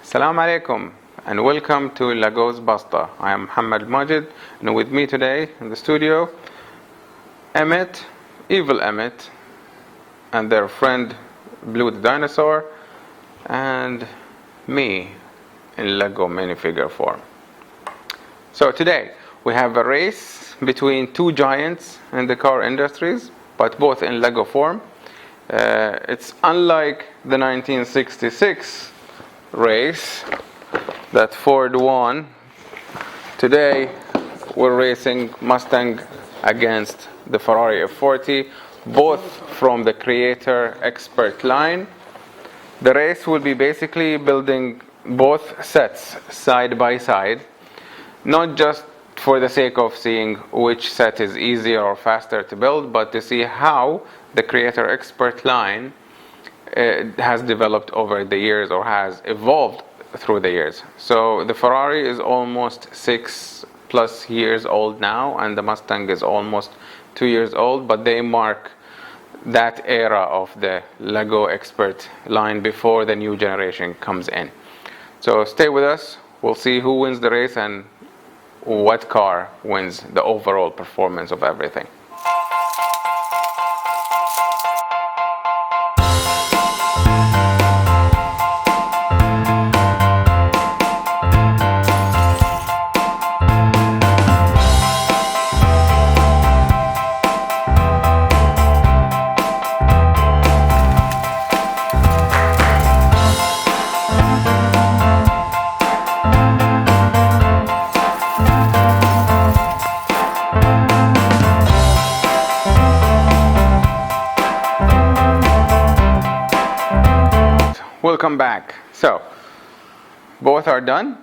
Assalamu alaikum and welcome to Lagos Basta. I am Muhammad Majid and with me today in the studio Emmett, Evil Emmett, and their friend Blue the Dinosaur, and me in Lego minifigure form. So today we have a race between two giants in the car industries, but both in Lego form. It's unlike the 1966 race that Ford won. Today we're racing Mustang against the Ferrari F40, both from the creator expert line. The race will be basically building both sets side by side, not just for the sake of seeing which set is easier or faster to build, but to see how the creator expert line has developed over the years or has evolved through the years. So the Ferrari is almost 6+ years old now, and the Mustang is almost 2 years old, but they mark that era of the Lego expert line before the new generation comes in. So stay with us. We'll see who wins the race and what car wins the overall performance of everything. Welcome back. So, both are done.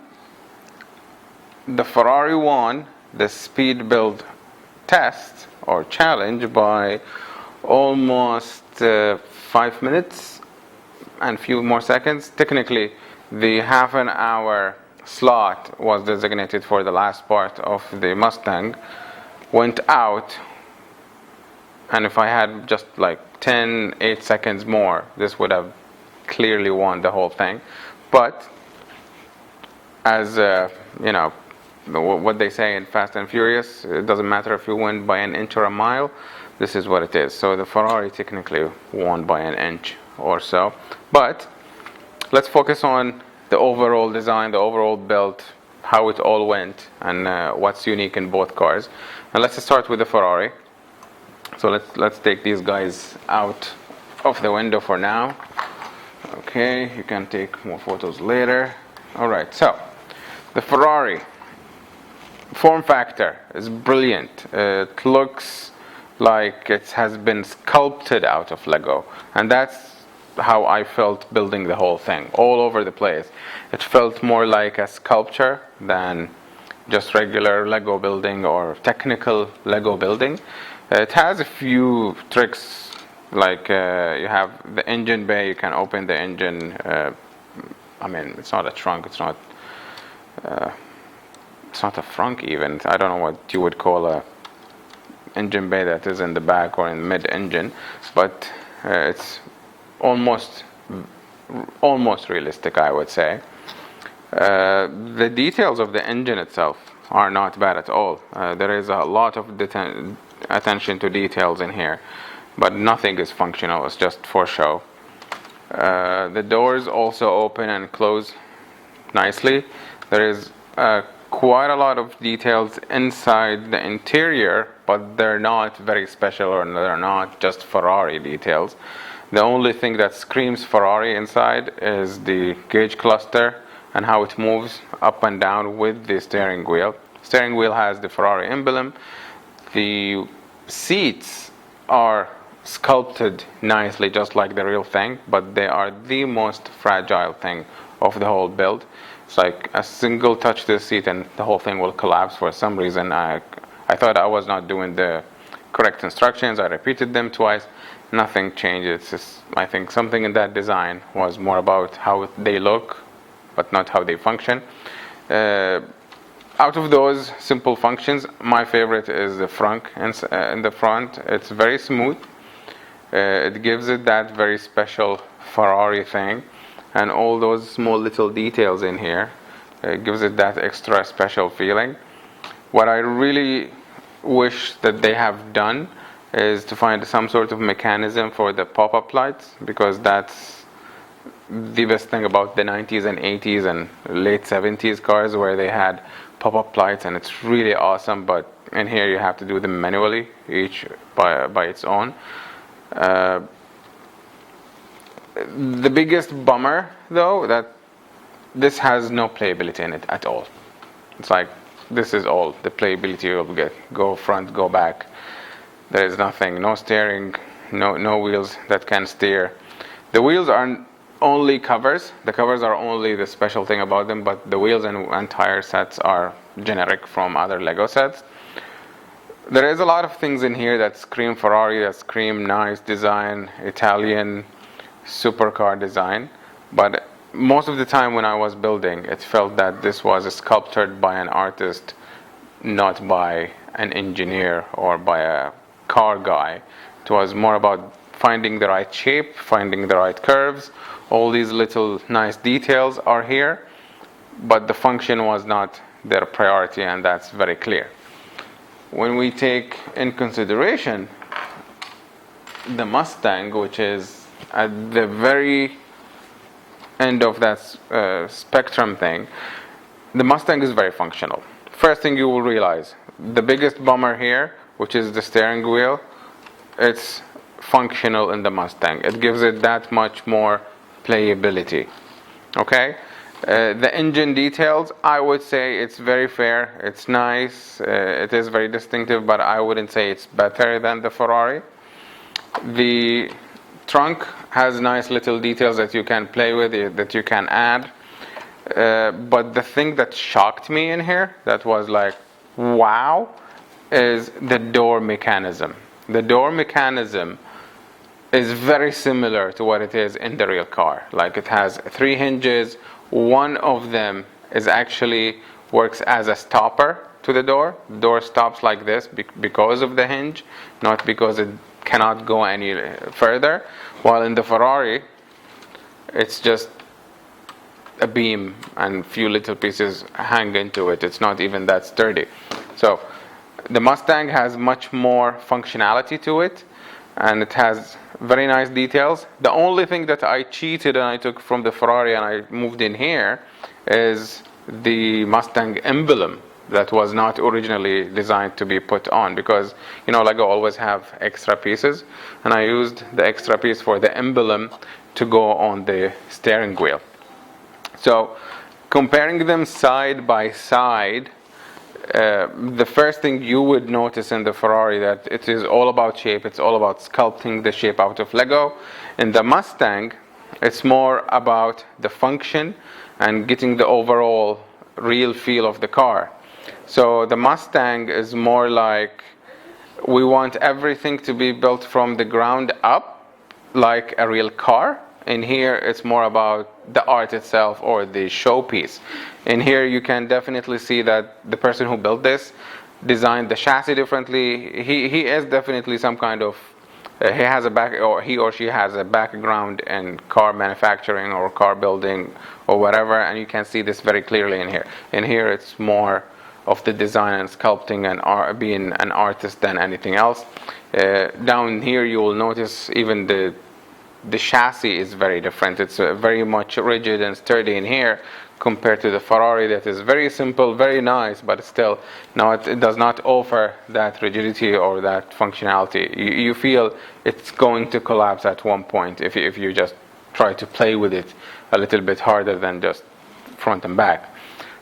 The Ferrari won the speed build test or challenge by almost 5 minutes and few more seconds. Technically, the half an hour slot was designated for the last part of the Mustang, went out, and if I had just like 8 seconds more, this would have clearly won the whole thing. But as what they say in Fast and Furious, it doesn't matter if you win by an inch or a mile. This is what it is. So the Ferrari technically won by an inch or so. But let's focus on the overall design, the overall build, how it all went, and what's unique in both cars. And let's start with the Ferrari. So let's take these guys out of the window for now. Okay, you can take more photos later. Alright, so the Ferrari form factor is brilliant. It looks like it has been sculpted out of Lego, and that's how I felt building the whole thing, all over the place. It felt more like a sculpture than just regular Lego building or technical Lego building. It has a few tricks, like you have the engine bay. You can open the engine. It's not a trunk. It's not a frunk even. I don't know what you would call a engine bay that is in the back or in mid-engine, but it's almost realistic, I would say. The details of the engine itself are not bad at all. There is a lot of attention to details in here, but nothing is functional. It's just for show. The doors also open and close nicely. There is quite a lot of details inside the interior, but they're not very special, or they're not just Ferrari details. The only thing that screams Ferrari inside is the gauge cluster and how it moves up and down with the steering wheel. Steering wheel has the Ferrari emblem. The seats are sculpted nicely, just like the real thing, but they are the most fragile thing of the whole build. It's like a single touch to the seat and the whole thing will collapse. For some reason, I thought I was not doing the correct instructions. I repeated them twice. Nothing changed. It's just, I think something in that design was more about how they look, but not how they function. Out of those simple functions, my favorite is the frunk in the front. It's very smooth. It gives it that very special Ferrari thing. and all those small little details in here. It gives it that extra special feeling. What I really wish that they have done is to find some sort of mechanism for the pop-up lights, because that's the best thing about the 90s and 80s and late 70s cars, where they had pop-up lights, and it's really awesome. But in here you have to do them manually, each by its own. The biggest bummer, though, that this has no playability in it at all. It's like, this is all the playability you'll get. Go front, go back. There is nothing, no steering, no wheels that can steer. The wheels are only covers. The covers are only the special thing about them, but the wheels and tire sets are generic from other Lego sets. There is a lot of things in here that scream Ferrari, that scream nice design, Italian supercar design, but most of the time when I was building, it felt that this was sculpted by an artist, not by an engineer or by a car guy. It was more about finding the right shape, finding the right curves. All these little nice details are here, but the function was not their priority, and that's very clear. When we take in consideration the Mustang, which is at the very end of that spectrum thing, the Mustang is very functional. First thing you will realize, the biggest bummer here, which is the steering wheel, it's functional in the Mustang. It gives it that much more playability. Okay? The engine details, I would say it's very fair, it's nice, it is very distinctive, but I wouldn't say it's better than the Ferrari. The trunk has nice little details that you can play with, that you can add. But the thing that shocked me in here, that was like, wow, is the door mechanism. The door mechanism is very similar to what it is in the real car. Like, it has 3 hinges. One of them is actually works as a stopper to the door. The door stops like this because of the hinge, not because it cannot go any further. While in the Ferrari, it's just a beam and few little pieces hang into it. It's not even that sturdy. So the Mustang has much more functionality to it, and it has very nice details. The only thing that I cheated and I took from the Ferrari and I moved in here is the Mustang emblem that was not originally designed to be put on, because Lego always have extra pieces, and I used the extra piece for the emblem to go on the steering wheel. So comparing them side by side, the first thing you would notice in the Ferrari that it is all about shape, it's all about sculpting the shape out of Lego. In the Mustang, it's more about the function and getting the overall real feel of the car. So the Mustang is more like, we want everything to be built from the ground up like a real car. In here, it's more about the art itself or the showpiece. In here, you can definitely see that the person who built this designed the chassis differently. He is definitely some kind of he or she has a background in car manufacturing or car building or whatever, and you can see this very clearly in here. In here, it's more of the design and sculpting and being an artist than anything else. Down here, you will notice even the chassis is very different. It's very much rigid and sturdy in here compared to the Ferrari that is very simple, very nice, but still, it does not offer that rigidity or that functionality. You feel it's going to collapse at one point if you just try to play with it a little bit harder than just front and back.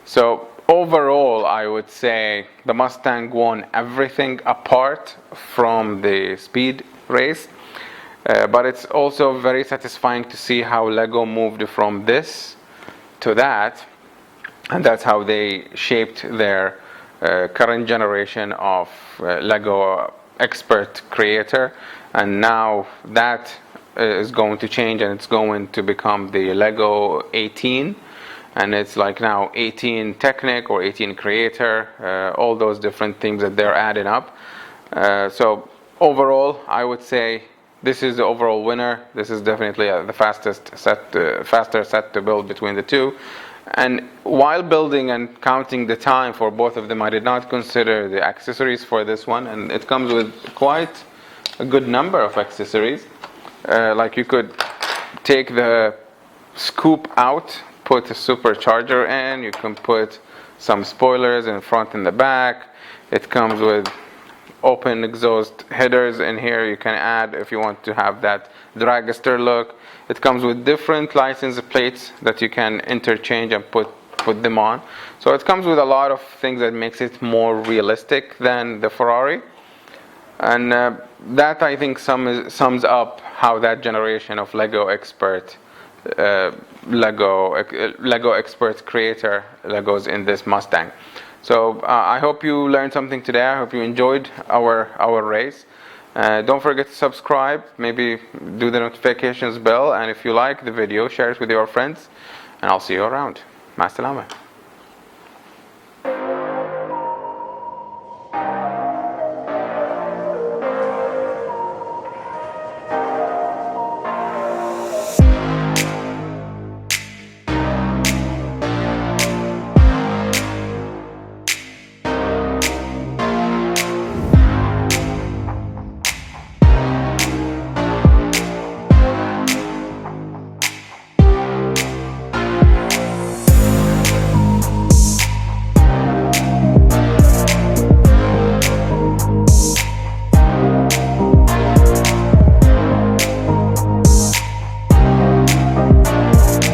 So overall, I would say the Mustang won everything apart from the speed race. But it's also very satisfying to see how Lego moved from this to that, and that's how they shaped their current generation of Lego expert creator. And now that is going to change, and it's going to become the Lego 18, and it's like now 18 Technic or 18 Creator, all those different things that they're adding up. So overall, I would say this is the overall winner. This is definitely the faster set to build between the two. And while building and counting the time for both of them, I did not consider the accessories for this one, and it comes with quite a good number of accessories. Like you could take the scoop out, put a supercharger in, you can put some spoilers in front and the back. It comes with open exhaust headers in here. You can add if you want to have that dragster look. It comes with different license plates that you can interchange and put them on. So it comes with a lot of things that makes it more realistic than the Ferrari. And that, I think, sums up how that generation of Lego expert creator Legos in this Mustang. So I hope you learned something today. I hope you enjoyed our race. Don't forget to subscribe, maybe do the notifications bell, and if you like the video, share it with your friends, and I'll see you around. Ma salama.